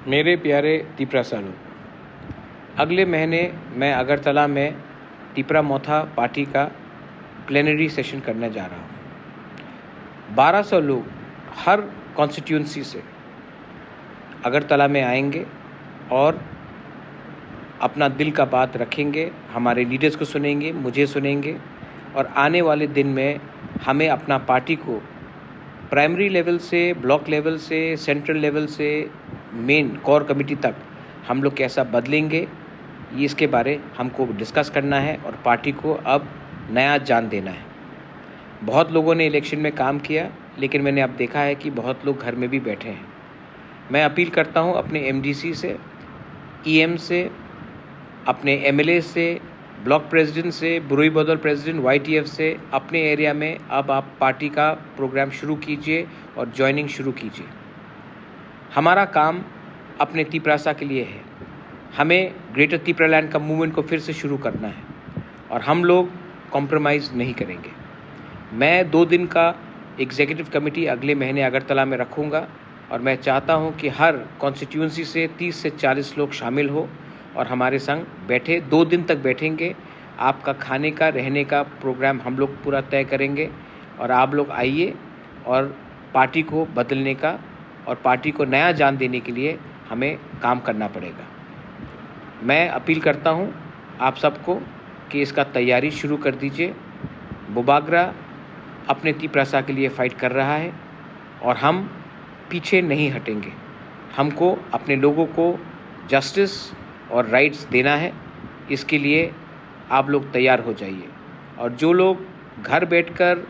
मेरे प्यारे तिपरा सालों, अगले महीने मैं अगरतला में तिपरा मोथा पार्टी का प्लेनरी सेशन करने जा रहा हूँ। 1200 लोग हर कॉन्स्टिट्यूंसी से अगरतला में आएंगे और अपना दिल का बात रखेंगे, हमारे लीडर्स को सुनेंगे, मुझे सुनेंगे और आने वाले दिन में हमें अपना पार्टी को प्राइमरी लेवल से, ब्लॉक लेवल से, सेंट्रल लेवल से, मेन कोर कमेटी तक हम लोग कैसा बदलेंगे, ये इसके बारे हमको डिस्कस करना है और पार्टी को अब नया जान देना है। बहुत लोगों ने इलेक्शन में काम किया, लेकिन मैंने अब देखा है कि बहुत लोग घर में भी बैठे हैं। मैं अपील करता हूँ अपने एमडीसी से, ईएम से, अपने एमएलए से, ब्लॉक प्रेसिडेंट से, बुरुई बदौल प्रेसिडेंट वाईटीएफ से, अपने एरिया में अब आप पार्टी का प्रोग्राम शुरू कीजिए और ज्वाइनिंग शुरू कीजिए। हमारा काम अपने तिपरासा के लिए है। हमें ग्रेटर तिपरालैंड का मूवमेंट को फिर से शुरू करना है और हम लोग कॉम्प्रोमाइज़ नहीं करेंगे। मैं 2 दिन का एग्जीक्यूटिव कमेटी अगले महीने अगरतला में रखूँगा और मैं चाहता हूँ कि हर कॉन्स्टिट्यूंसी से 30 से 40 लोग शामिल हो और हमारे संग बैठे। 2 दिन तक बैठेंगे। आपका खाने का, रहने का प्रोग्राम हम लोग पूरा तय करेंगे और आप लोग आइए और पार्टी को बदलने का और पार्टी को नया जान देने के लिए हमें काम करना पड़ेगा। मैं अपील करता हूँ आप सबको कि इसका तैयारी शुरू कर दीजिए। बुबागरा अपने तिपरासा के लिए फ़ाइट कर रहा है और हम पीछे नहीं हटेंगे। हमको अपने लोगों को जस्टिस और राइट्स देना है। इसके लिए आप लोग तैयार हो जाइए। और जो लोग घर बैठकर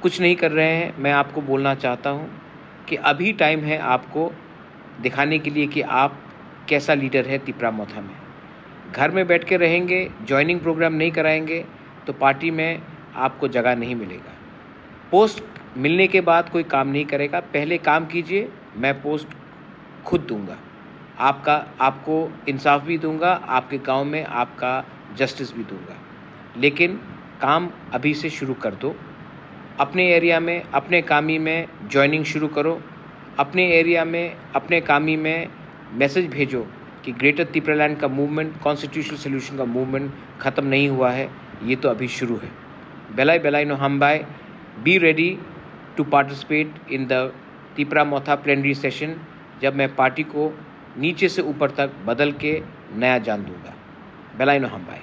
कुछ नहीं कर रहे हैं, मैं आपको बोलना चाहता हूँ कि अभी टाइम है आपको दिखाने के लिए कि आप कैसा लीडर है तिपरा मोथा में। घर में बैठ के रहेंगे, ज्वाइनिंग प्रोग्राम नहीं कराएंगे तो पार्टी में आपको जगह नहीं मिलेगा। पोस्ट मिलने के बाद कोई काम नहीं करेगा। पहले काम कीजिए, मैं पोस्ट खुद दूंगा, आपको इंसाफ भी दूंगा, आपके गांव में आपका जस्टिस भी दूंगा। लेकिन काम अभी से शुरू कर दो। अपने एरिया में, अपने कामी में ज्वाइनिंग शुरू करो। अपने एरिया में, अपने कामी में मैसेज भेजो कि ग्रेटर तिपरालैंड का मूवमेंट, कॉन्स्टिट्यूशनल सोल्यूशन का मूवमेंट ख़त्म नहीं हुआ है, ये तो अभी शुरू है। बेलाई बेलाई नो हम बाय, be ready to participate in the Tipra Motha plenary session, जब मैं पार्टी को नीचे से ऊपर तक बदल के नया जान दूंगा। बेलाई नो हम बाय।